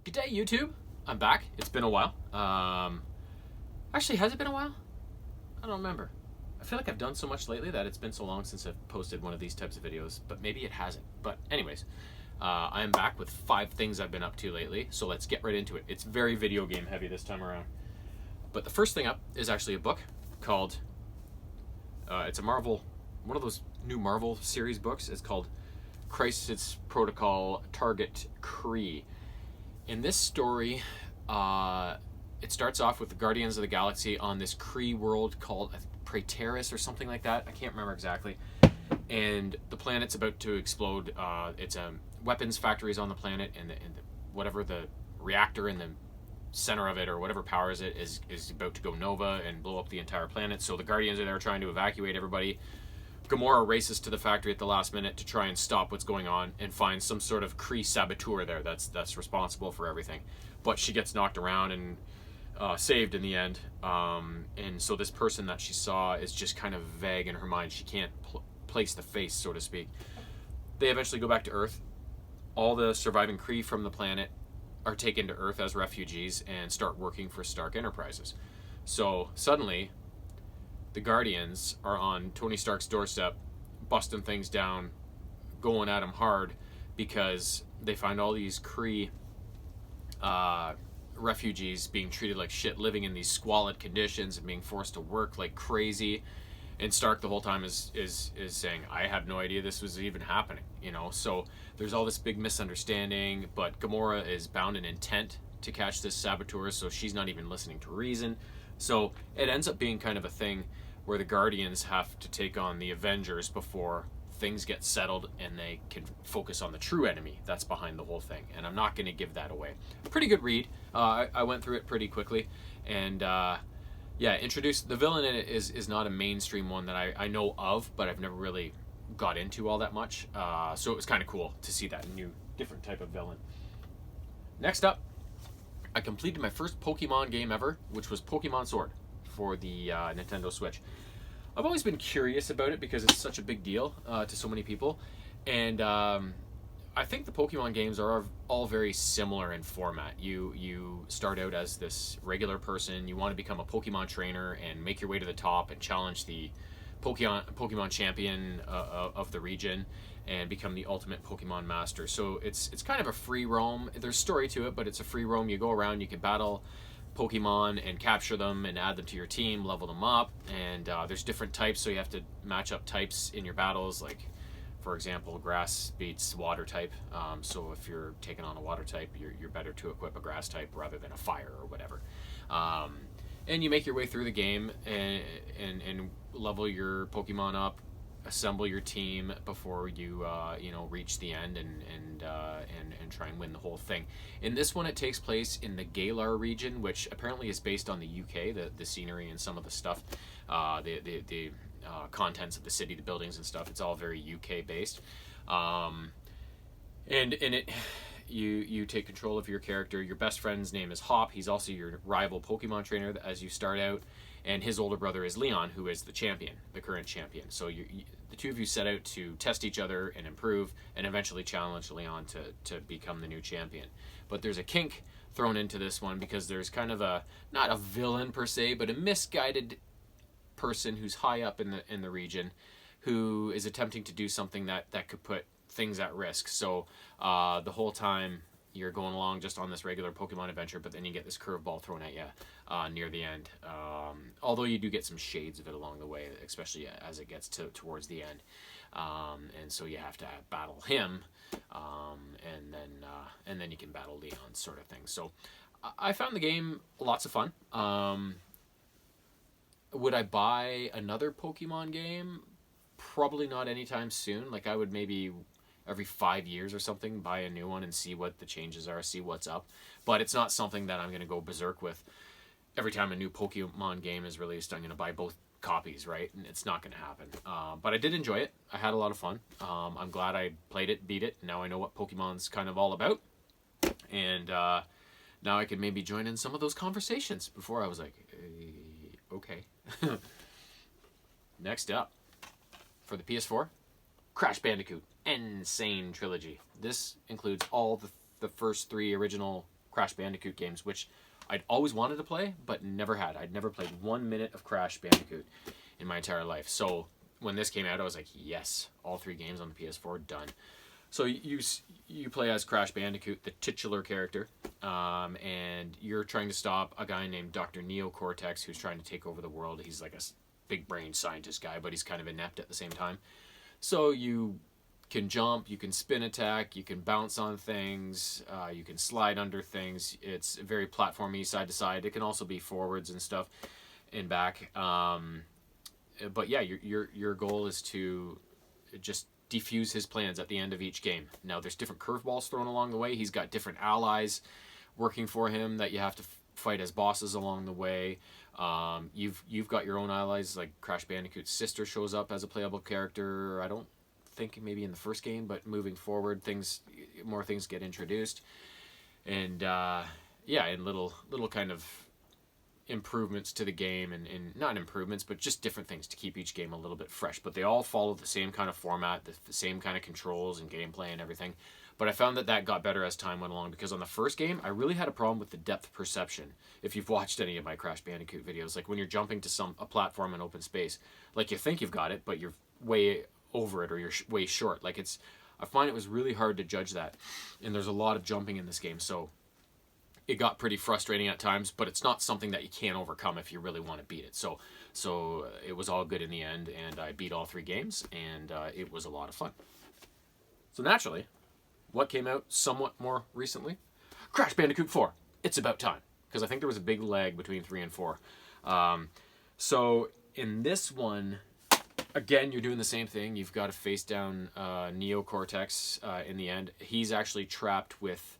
Good day, YouTube. I'm back. It's been a while. Actually, has it been a while? I don't remember. I feel like I've done so much lately that it's been so long since I've posted one of these types of videos, but maybe it hasn't. But anyways, I am back with 5 things I've been up to lately, so let's get right into it. It's very video game heavy this time around. But the first thing up is actually a book called, it's a Marvel, one of those new Marvel series books. It's called Crisis Protocol Target Kree. In this story, it starts off with the Guardians of the Galaxy on this Kree world called Praeteris or something like that. I can't remember exactly. And the planet's about to explode. It's a weapons factories on the planet, and whatever the reactor in the center of it or whatever powers it is about to go nova and blow up the entire planet. So the Guardians are there trying to evacuate everybody. Gamora races to the factory at the last minute to try and stop what's going on and find some sort of Kree saboteur there that's responsible for everything. But she gets knocked around and saved in the end. And so this person that she saw is just kind of vague in her mind. She can't place the face, so to speak. They eventually go back to Earth. All the surviving Kree from the planet are taken to Earth as refugees and start working for Stark Enterprises. So suddenly, the Guardians are on Tony Stark's doorstep, busting things down, going at him hard, because they find all these Kree refugees being treated like shit, living in these squalid conditions and being forced to work like crazy. And Stark the whole time is saying, I had no idea this was even happening, you know? So there's all this big misunderstanding, but Gamora is bound in intent to catch this saboteur, so she's not even listening to reason. So it ends up being kind of a thing where the Guardians have to take on the Avengers before things get settled and they can focus on the true enemy that's behind the whole thing. And I'm not going to give that away. Pretty good read. I went through it pretty quickly. And yeah, introduced the villain in it is not a mainstream one that I know of, but I've never really got into all that much. So it was kind of cool to see that new, different type of villain. Next up, I completed my first Pokemon game ever, which was Pokemon Sword for the Nintendo Switch. I've always been curious about it because it's such a big deal to so many people, and I think the Pokemon games are all very similar in format. You start out as this regular person, you want to become a Pokemon trainer and make your way to the top and challenge the Pokemon champion of the region and become the ultimate Pokemon master. So it's kind of a free roam. There's story to it, but it's a free roam. You go around, you can battle Pokemon and capture them and add them to your team, level them up, and there's different types, so you have to match up types in your battles. Like, for example, grass beats water type, so if you're taking on a water type, you're better to equip a grass type rather than a fire or whatever. And you make your way through the game and level your Pokemon up, assemble your team before you reach the end and try and win the whole thing. In this one, it takes place in the Galar region, which apparently is based on the UK. The scenery and some of the stuff, the contents of the city, the buildings and stuff. It's all very UK based. And in it, you take control of your character. Your best friend's name is Hop. He's also your rival Pokemon trainer as you start out. And his older brother is Leon, who is the champion, the current champion. So the two of you set out to test each other and improve, and eventually challenge Leon to become the new champion. But there's a kink thrown into this one because there's kind of not a villain per se, but a misguided person who's high up in the region who is attempting to do something that could put things at risk. So the whole time you're going along just on this regular Pokemon adventure, but then you get this curveball thrown at you near the end. Although you do get some shades of it along the way, especially as it gets towards the end. And so you have to battle him, and then you can battle Leon, sort of thing. So I found the game lots of fun. Would I buy another Pokemon game? Probably not anytime soon. Like, I would maybe every 5 years or something buy a new one and see what the changes are, see what's up. But it's not something that I'm going to go berserk with. Every time a new Pokemon game is released, I'm going to buy both copies, right? And it's not going to happen. But I did enjoy it. I had a lot of fun. I'm glad I played it, beat it. Now I know what Pokemon's kind of all about. And now I can maybe join in some of those conversations. Before I was like, okay. Next up, for the PS4, Crash Bandicoot N-Sane Trilogy. This includes all the first 3 original Crash Bandicoot games, which I'd always wanted to play, but never had. I'd never played 1 minute of Crash Bandicoot in my entire life. So when this came out, I was like, yes, all 3 games on the PS4, done. So you play as Crash Bandicoot, the titular character, and you're trying to stop a guy named Dr. Neo Cortex, who's trying to take over the world. He's like a big brain scientist guy, but he's kind of inept at the same time. So you can jump, you can spin attack, you can bounce on things, you can slide under things. It's very platformy, side to side. It can also be forwards and stuff, and back. But yeah, your goal is to just defuse his plans at the end of each game. Now, there's different curveballs thrown along the way. He's got different allies working for him that you have to fight as bosses along the way. You've got your own allies, like Crash Bandicoot's sister shows up as a playable character. I don't think maybe in the first game, but moving forward, more things get introduced, and and little kind of improvements to the game, and not improvements, but just different things to keep each game a little bit fresh. But they all follow the same kind of format, the same kind of controls and gameplay and everything. But I found that got better as time went along, because on the first game, I really had a problem with the depth perception. If you've watched any of my Crash Bandicoot videos, like when you're jumping to a platform in open space, like you think you've got it, but you're way over it, or you're way short. Like I find it was really hard to judge that. And there's a lot of jumping in this game, so it got pretty frustrating at times, but it's not something that you can't overcome if you really want to beat it. So it was all good in the end, and I beat all 3 games, and it was a lot of fun. So naturally, what came out somewhat more recently? Crash Bandicoot 4. It's about time, because I think there was a big lag between 3 and 4. So in this one, again, you're doing the same thing. You've got to face down Neo Cortex in the end. He's actually trapped with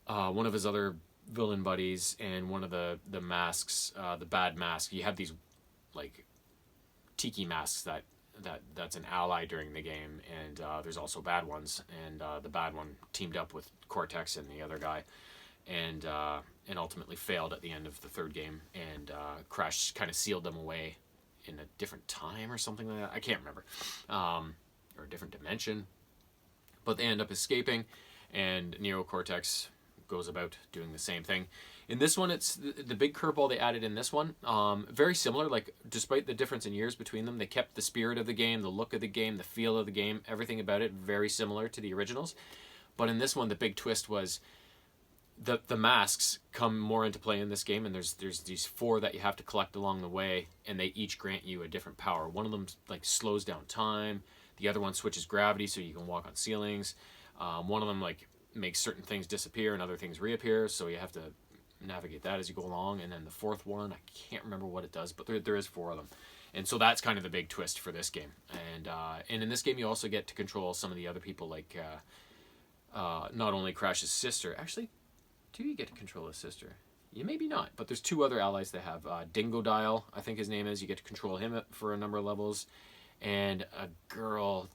one of his other villain buddies, and one of the masks, the bad mask. You have these like tiki masks that's an ally during the game, and there's also bad ones, and the bad one teamed up with Cortex and the other guy, and ultimately failed at the end of the 3rd game, and Crash kind of sealed them away in a different time or something like that. I can't remember, or a different dimension, but they end up escaping, and Neo Cortex goes about doing the same thing. In this one, it's the big curveball they added in this one. Very similar, like despite the difference in years between them, they kept the spirit of the game, the look of the game, the feel of the game, everything about it very similar to the originals. But in this one, the big twist was the masks come more into play in this game, and there's these 4 that you have to collect along the way, and they each grant you a different power. One of them like slows down time. The other one switches gravity so you can walk on ceilings. One of them like makes certain things disappear and other things reappear, so you have to navigate that as you go along. And then the 4th one, I can't remember what it does, but there is 4 of them, and so that's kind of the big twist for this game. And in this game, you also get to control some of the other people, like not only Crash's sister. Actually, do you get to control his sister? You maybe not, but there's 2 other allies they have. Dingodile, I think his name is. You get to control him for a number of levels, and a grown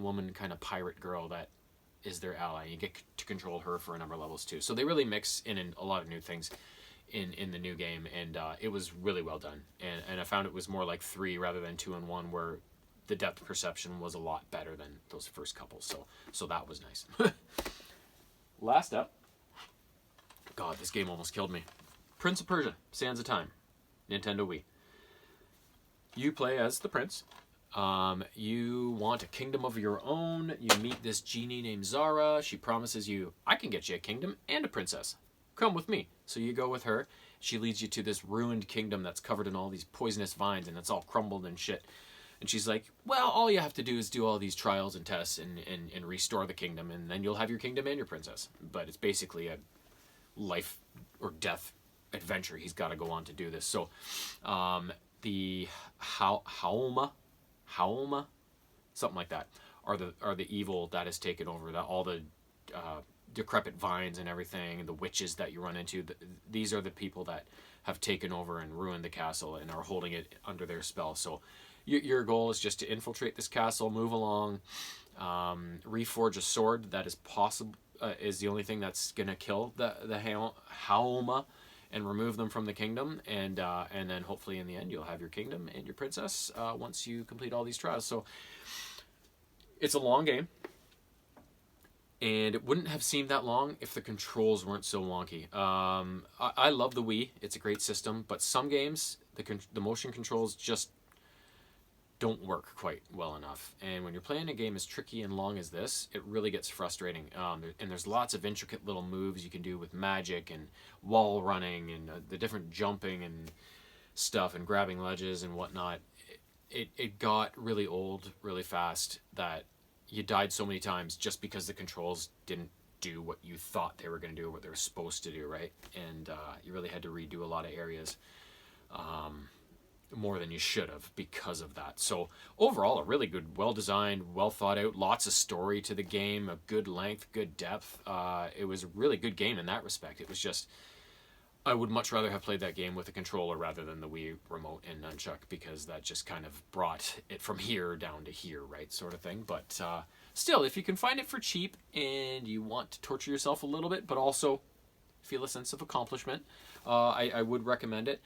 woman, kind of pirate girl that is their ally. You get to control her for a number of levels too. So they really mix in a lot of new things in the new game, and it was really well done. And I found it was more like 3 rather than 2 and 1, where the depth perception was a lot better than those first couple. So that was nice. Last up, God, this game almost killed me. Prince of Persia: Sands of Time, Nintendo Wii. You play as the prince. You want a kingdom of your own. You meet this genie named Zara. She promises you, I can get you a kingdom and a princess. Come with me. So you go with her. She leads you to this ruined kingdom that's covered in all these poisonous vines, and it's all crumbled and shit. And she's like, well, all you have to do is do all these trials and tests and restore the kingdom, and then you'll have your kingdom and your princess. But it's basically a life or death adventure he's got to go on to do this. So the Haoma, something like that, are the evil that has taken over. That all the decrepit vines and everything, and the witches that you run into. These are the people that have taken over and ruined the castle and are holding it under their spell. So your goal is just to infiltrate this castle, move along, reforge a sword that is possible. Is the only thing that's gonna kill the Haoma and remove them from the kingdom, and then hopefully in the end you'll have your kingdom and your princess once you complete all these trials. So it's a long game, And it wouldn't have seemed that long if the controls weren't so wonky. I love the Wii; it's a great system, but some games the motion controls just don't work quite well enough. And when you're playing a game as tricky and long as this, it really gets frustrating. And there's lots of intricate little moves you can do with magic and wall running and the different jumping and stuff and grabbing ledges and whatnot. It got really old really fast that you died so many times just because the controls didn't do what you thought they were going to do, what they were supposed to do, right? And you really had to redo a lot of areas. More than you should have because of that. So overall, a really good, well-designed, well-thought-out, lots of story to the game, a good length, good depth. It was a really good game in that respect. It was just, I would much rather have played that game with a controller rather than the Wii remote and nunchuck, because that just kind of brought it from here down to here, right, sort of thing. But still, if you can find it for cheap and you want to torture yourself a little bit, but also feel a sense of accomplishment, I would recommend it.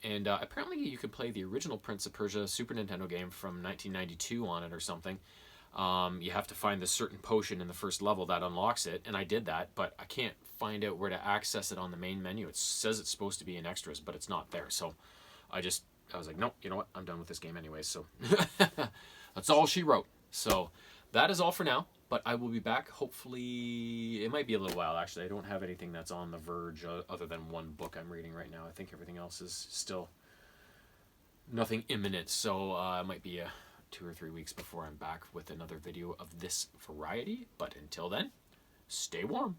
And apparently you could play the original Prince of Persia Super Nintendo game from 1992 on it or something. You have to find this certain potion in the first level that unlocks it, and I did that, but I can't find out where to access it on the main menu. It says it's supposed to be in extras, but it's not there. So I was like, nope, you know what? I'm done with this game anyways. So that's all she wrote. So that is all for now. But I will be back. Hopefully, it might be a little while, actually. I don't have anything that's on the verge other than one book I'm reading right now. I think everything else is still nothing imminent. So it might be 2 or 3 weeks before I'm back with another video of this variety. But until then, stay warm.